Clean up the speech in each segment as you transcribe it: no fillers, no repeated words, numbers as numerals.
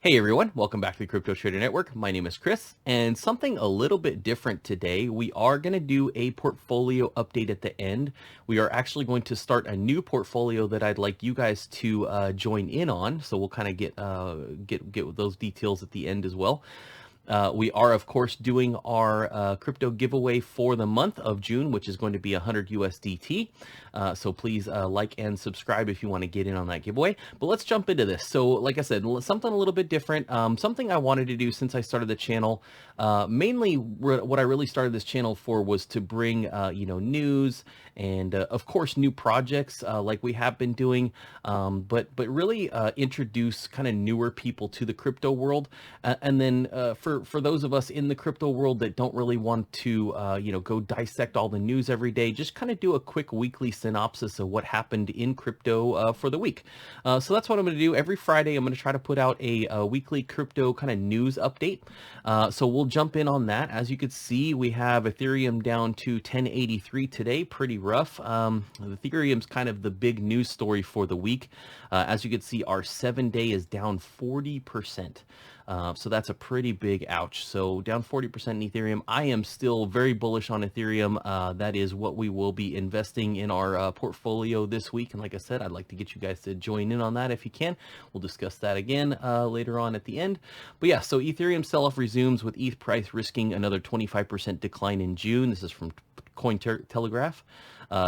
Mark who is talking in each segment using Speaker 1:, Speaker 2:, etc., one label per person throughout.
Speaker 1: Hey everyone, welcome back to the Crypto Trader Network. My name is Chris, and something a little bit different today. We are going to do a portfolio update at the end. We are actually going to start a new portfolio that I'd like you guys to join in on. So we'll kind of get those details at the end as well. We are, of course, doing our crypto giveaway for the month of June, which is going to be 100 USDT. So please like and subscribe if you want to get in on that giveaway. But let's jump into this. So like I said, something a little bit different. Something I wanted to do since I started the channel. Mainly what I really started this channel for was to bring, news and of course new projects like we have been doing, but really introduce kind of newer people to the crypto world, and then for those of us in the crypto world that don't really want to go dissect all the news every day, just kind of do a quick weekly synopsis of what happened in crypto for the week. So that's what I'm going to do every Friday. I'm going to try to put out a weekly crypto kind of news update. So we'll jump in on that. As you can see, we have Ethereum down to 1083 today, pretty rough. Ethereum's kind of the big news story for the week. As you can see, our 7-day is down 40%. So that's a pretty big ouch. So down 40% in Ethereum. I am still very bullish on Ethereum. That is what we will be investing in our portfolio this week. And like I said, I'd like to get you guys to join in on that if you can. We'll discuss that again later on at the end. But yeah, so Ethereum sell-off resumes with ETH price risking another 25% decline in June. This is from Cointelegraph.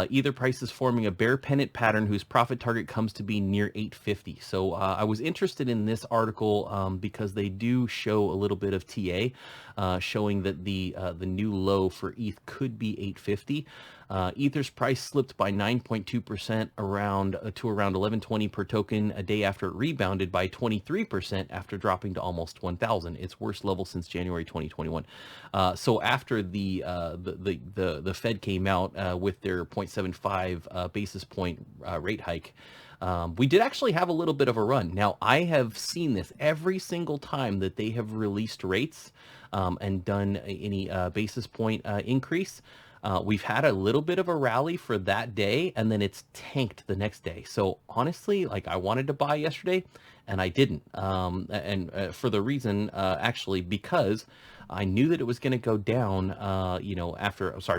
Speaker 1: Ether price is forming a bear pennant pattern whose profit target comes to be near 850. So I was interested in this article because they do show a little bit of TA, showing that the new low for ETH could be 850. Ether's price slipped by 9.2% around to around 1120 per token a day after it rebounded by 23% after dropping to almost 1,000, its worst level since January 2021. So after the Fed came out with their 0.75 basis point rate hike, we did actually have a little bit of a run. Now, I have seen this every single time that they have released rates and done any basis point increase. We've had a little bit of a rally for that day, and then it's tanked the next day. So honestly, like, I wanted to buy yesterday, and I didn't. For the reason, actually, because I knew that it was going to go down,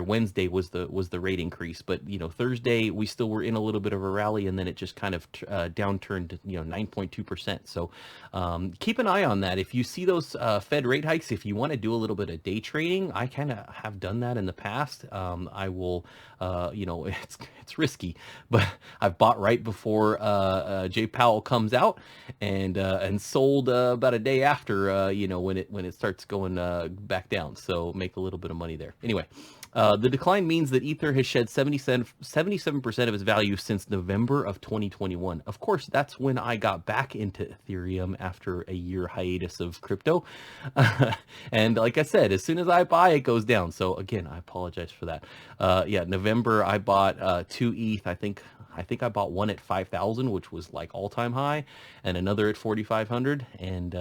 Speaker 1: Wednesday was the rate increase, but, Thursday we still were in a little bit of a rally, and then it just kind of downturned, 9.2%. So keep an eye on that. If you see those Fed rate hikes, if you want to do a little bit of day trading, I kind of have done that in the past. I will, it's risky, but I've bought right before Jay Powell comes out, and sold about a day after, when it starts going back down. So make a little bit of money there. Anyway, the decline means that Ether has shed 77% of its value since November of 2021. Of course, that's when I got back into Ethereum after a year hiatus of crypto. And like I said, as soon as I buy, it goes down. So again, I apologize for that. November, I bought 2 ETH. I think I bought one at 5,000, which was like all-time high, and another at 4,500. And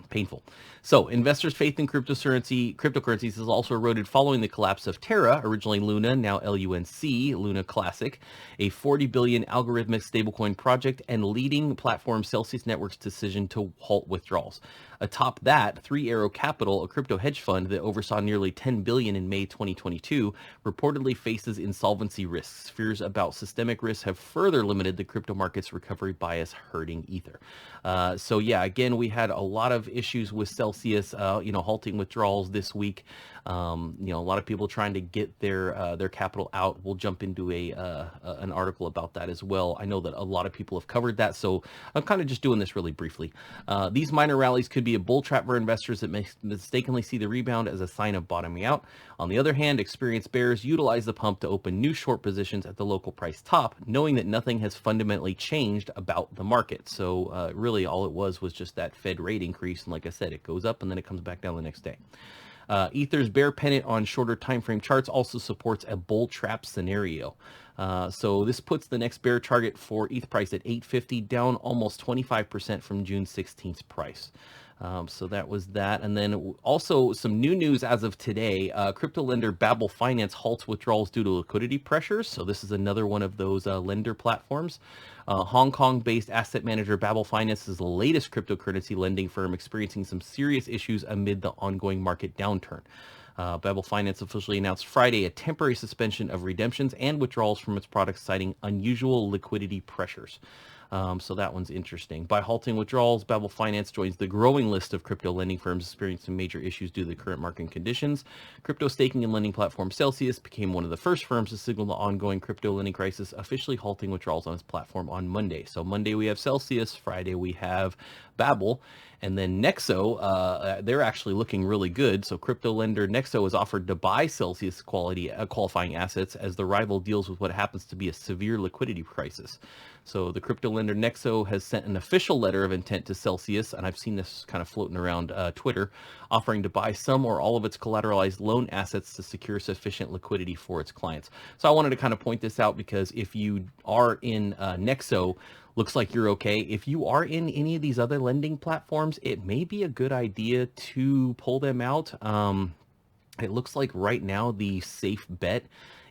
Speaker 1: painful. So investors' faith in cryptocurrencies has also eroded following the collapse of Terra, originally Luna, now LUNC, Luna Classic, a 40 billion algorithmic stablecoin project, and leading platform Celsius Network's decision to halt withdrawals. Atop that, Three Arrow Capital, a crypto hedge fund that oversaw nearly 10 billion in May 2022, reportedly faces insolvency risks. Fears about systemic risks have further limited the crypto market's recovery bias, hurting Ether. So yeah, again, we had a lot of issues with Celsius, halting withdrawals this week. A lot of people trying to get their capital out. We'll jump into an article about that as well. I know that a lot of people have covered that, so I'm kind of just doing this really briefly. These minor rallies could be a bull trap for investors that may mistakenly see the rebound as a sign of bottoming out. On the other hand, experienced bears utilize the pump to open new short positions at the local price top, knowing that nothing has fundamentally changed about the market. So really all it was just that Fed rate increase, and like I said, it goes up and then it comes back down the next day. Ether's bear pennant on shorter time frame charts also supports a bull trap scenario. So this puts the next bear target for ETH price at 850, down almost 25% from June 16th price. So that was that. And then also some new news as of today, crypto lender Babel Finance halts withdrawals due to liquidity pressures. So this is another one of those lender platforms. Hong Kong-based asset manager Babel Finance is the latest cryptocurrency lending firm experiencing some serious issues amid the ongoing market downturn. Babel Finance officially announced Friday a temporary suspension of redemptions and withdrawals from its products, citing unusual liquidity pressures. So that one's interesting. By halting withdrawals, Babel Finance joins the growing list of crypto lending firms experiencing major issues due to the current market conditions. Crypto staking and lending platform Celsius became one of the first firms to signal the ongoing crypto lending crisis, officially halting withdrawals on its platform on Monday. So Monday we have Celsius, Friday we have Babel, and then Nexo, they're actually looking really good. So crypto lender Nexo has offered to buy Celsius qualifying assets as the rival deals with what happens to be a severe liquidity crisis. So the crypto lender Nexo has sent an official letter of intent to Celsius, and I've seen this kind of floating around Twitter, offering to buy some or all of its collateralized loan assets to secure sufficient liquidity for its clients. So I wanted to kind of point this out because if you are in Nexo, looks like you're okay. If you are in any of these other lending platforms, it may be a good idea to pull them out. It looks like right now the safe bet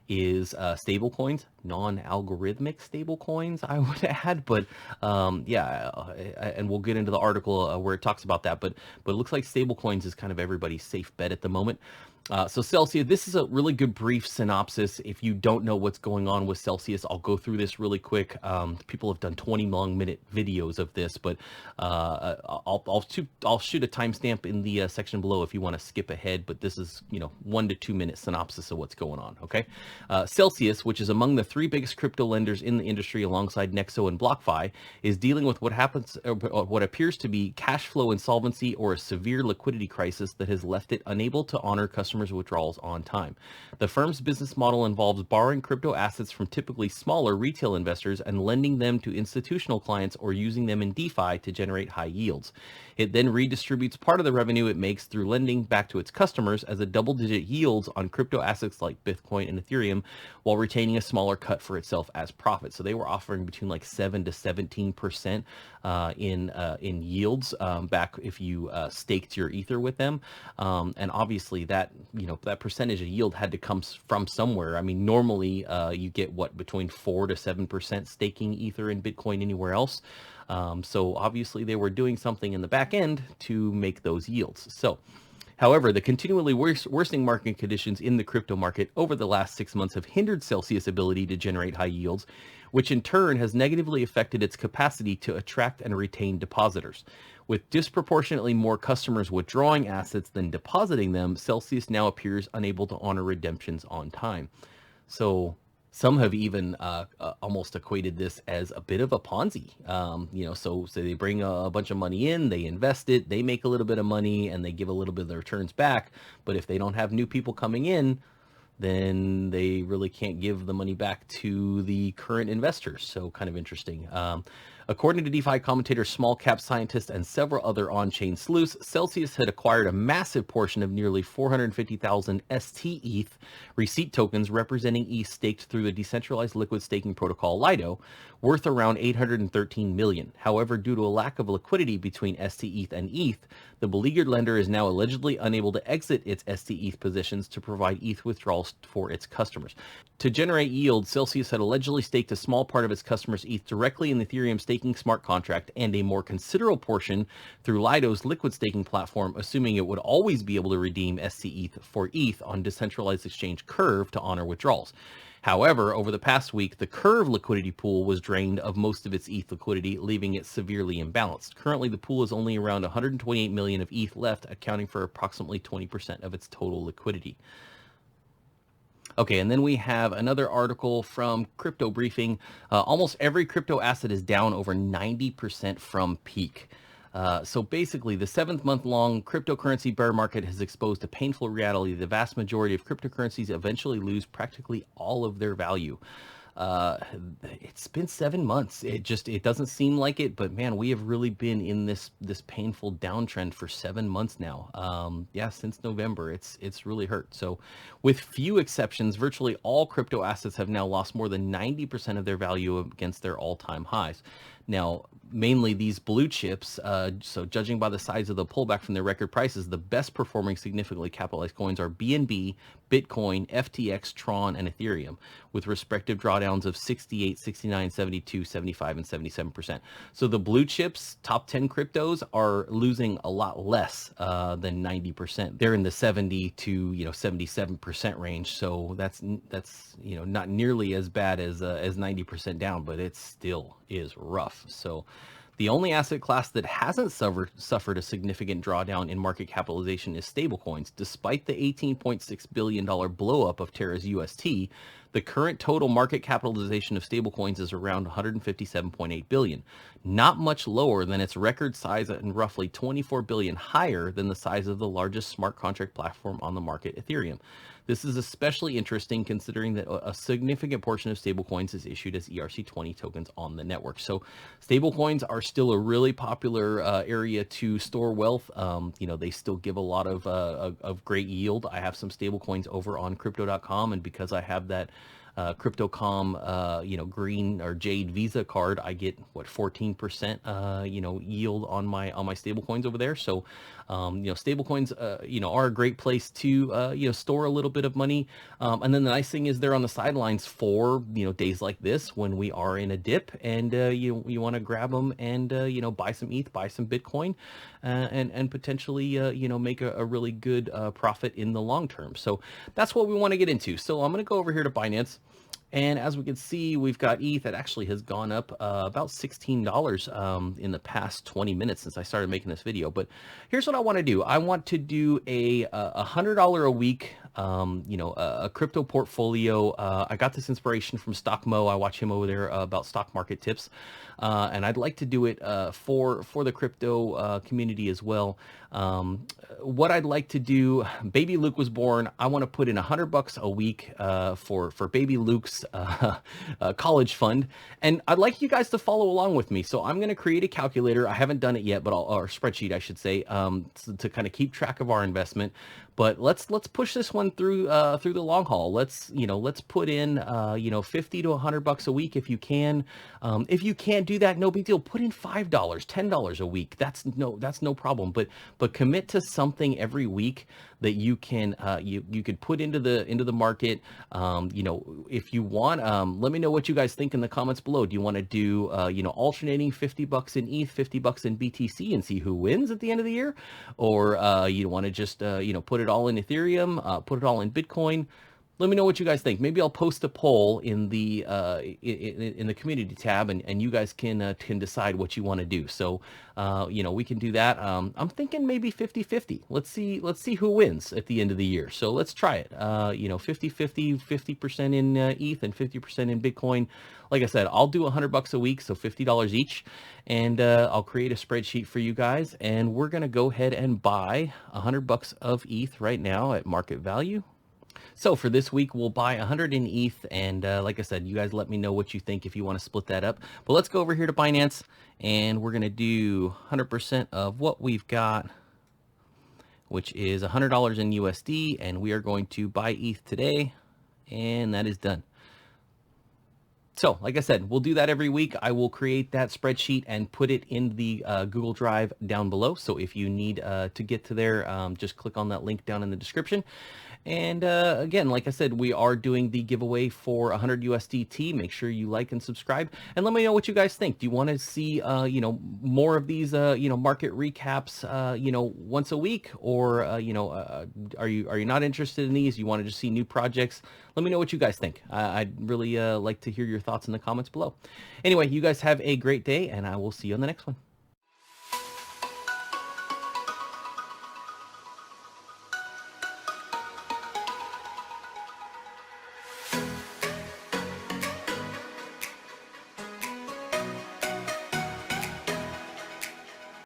Speaker 1: is stablecoins, non-algorithmic stablecoins, I would add. But yeah, and we'll get into the article where it talks about that. But it looks like stablecoins is kind of everybody's safe bet at the moment. So Celsius, this is a really good brief synopsis. If you don't know what's going on with Celsius, I'll go through this really quick. People have done 20-minute videos of this, but I'll shoot a timestamp in the section below if you want to skip ahead. But this is 1 to 2 minute synopsis of what's going on. Okay, Celsius, which is among the 3 biggest crypto lenders in the industry alongside Nexo and BlockFi, is dealing with what appears to be cash flow insolvency or a severe liquidity crisis that has left it unable to honor customers' withdrawals on time. The firm's business model involves borrowing crypto assets from typically smaller retail investors and lending them to institutional clients or using them in DeFi to generate high yields. It then redistributes part of the revenue it makes through lending back to its customers as a double-digit yields on crypto assets like Bitcoin and Ethereum, while retaining a smaller cut for itself as profit. So they were offering between like 7 to 17% in yields back if you staked your Ether with them, and obviously that that percentage of yield had to come from somewhere. I mean, normally you get between 4 to 7% staking Ether and Bitcoin anywhere else. So obviously they were doing something in the back end to make those yields. So, however, the continually worsening market conditions in the crypto market over the last 6 months have hindered Celsius' ability to generate high yields, which in turn has negatively affected its capacity to attract and retain depositors. With disproportionately more customers withdrawing assets than depositing them, Celsius now appears unable to honor redemptions on time. So some have even almost equated this as a bit of a Ponzi. So they bring a bunch of money in, they invest it, they make a little bit of money, and they give a little bit of the returns back. But if they don't have new people coming in, then they really can't give the money back to the current investors. So kind of interesting. According to DeFi commentator, small cap scientist, and several other on-chain sleuths, Celsius had acquired a massive portion of nearly 450,000 ST ETH receipt tokens representing ETH staked through the decentralized liquid staking protocol Lido, worth around 813 million. However, due to a lack of liquidity between ST ETH and ETH, the beleaguered lender is now allegedly unable to exit its ST ETH positions to provide ETH withdrawals for its customers. To generate yield, Celsius had allegedly staked a small part of its customers' ETH directly in the Ethereum staking smart contract and a more considerable portion through Lido's liquid staking platform, assuming it would always be able to redeem ST ETH for ETH on decentralized exchange Curve to honor withdrawals. However, over the past week, the Curve liquidity pool was drained of most of its ETH liquidity, leaving it severely imbalanced. Currently, the pool is only around 128 million of ETH left, accounting for approximately 20% of its total liquidity. Okay, and then we have another article from Crypto Briefing. Almost every crypto asset is down over 90% from peak. So basically, the 7-month-long cryptocurrency bear market has exposed a painful reality. The vast majority of cryptocurrencies eventually lose practically all of their value. uh, it's been 7 months. It doesn't seem like it, but man, we have really been in this painful downtrend for 7 months now. Yeah, since November, it's really hurt. So, with few exceptions, virtually all crypto assets have now lost more than 90% of their value against their all-time highs. Now, mainly these blue chips, so judging by the size of the pullback from their record prices, the best performing significantly capitalized coins are BNB, Bitcoin, FTX, Tron, and Ethereum, with respective drawdowns of 68, 69, 72, 75, and 77%. So the blue chips, top 10 cryptos, are losing a lot less than 90%. They're in the 70 to 77% range. So that's not nearly as bad as 90% down, but it still is rough. So the only asset class that hasn't suffered a significant drawdown in market capitalization is stablecoins. Despite the $18.6 billion blow-up of Terra's UST, the current total market capitalization of stablecoins is around $157.8 billion, not much lower than its record size and roughly $24 billion higher than the size of the largest smart contract platform on the market, Ethereum. This is especially interesting considering that a significant portion of stablecoins is issued as ERC20 tokens on the network. So stablecoins are still a really popular area to store wealth. They still give a lot of great yield. I have some stablecoins over on crypto.com, and because I have that Crypto.com, green or jade Visa card, I get 14%, yield on my stable coins over there. So, stable coins, are a great place to, store a little bit of money. And then the nice thing is they're on the sidelines for, days like this when we are in a dip and, you want to grab them and, buy some ETH, buy some Bitcoin, and potentially, make a really good profit in the long term. So that's what we want to get into. So I'm going to go over here to Binance. And as we can see, we've got ETH that actually has gone up about $16 in the past 20 minutes since I started making this video. But here's what I want to do. I want to do a $100 a week, a crypto portfolio. I got this inspiration from StockMo. I watch him over there about stock market tips. And I'd like to do it for the crypto community as well. What I'd like to do, baby Luke was born. I want to put in $100 a week for baby Luke's college fund, and I'd like you guys to follow along with me. So I'm going to create a calculator. I haven't done it yet, but or spreadsheet, I should say, to kind of keep track of our investment. But let's push this one through the long haul. Let's put in 50 to $100 a week if you can. If you can't do that, no big deal. Put in $5, $10 a week. That's no problem. But commit to something every week that you can you could put into the market. If you want, let me know what you guys think in the comments below. Do you want to do alternating $50 in ETH, $50 in BTC, and see who wins at the end of the year, or you want to just put it all in Ethereum, put it all in Bitcoin? Let me know what you guys think. Maybe I'll post a poll in the in the community tab, and you guys can decide what you want to do. So, we can do that. I'm thinking maybe 50-50. Let's see who wins at the end of the year. So let's try it. 50-50, 50% in ETH and 50% in Bitcoin. Like I said, I'll do $100 a week, so $50 each, and I'll create a spreadsheet for you guys. And we're gonna go ahead and buy $100 of ETH right now at market value. So for this week, we'll buy 100 in ETH, and like I said, you guys let me know what you think if you want to split that up. But let's go over here to Binance, and we're going to do 100% of what we've got, which is $100 in USD, and we are going to buy ETH today, and that is done. So, like I said, we'll do that every week. I will create that spreadsheet and put it in the Google Drive down below. So if you need to get to there, just click on that link down in the description. And again, like I said, we are doing the giveaway for 100 USDT. Make sure you like and subscribe, and let me know what you guys think. Do you want to see, more of these, market recaps, once a week, or are you not interested in these? You want to just see new projects? Let me know what you guys think. I'd really like to hear your thoughts in the comments below. Anyway, you guys have a great day, and I will see you on the next one.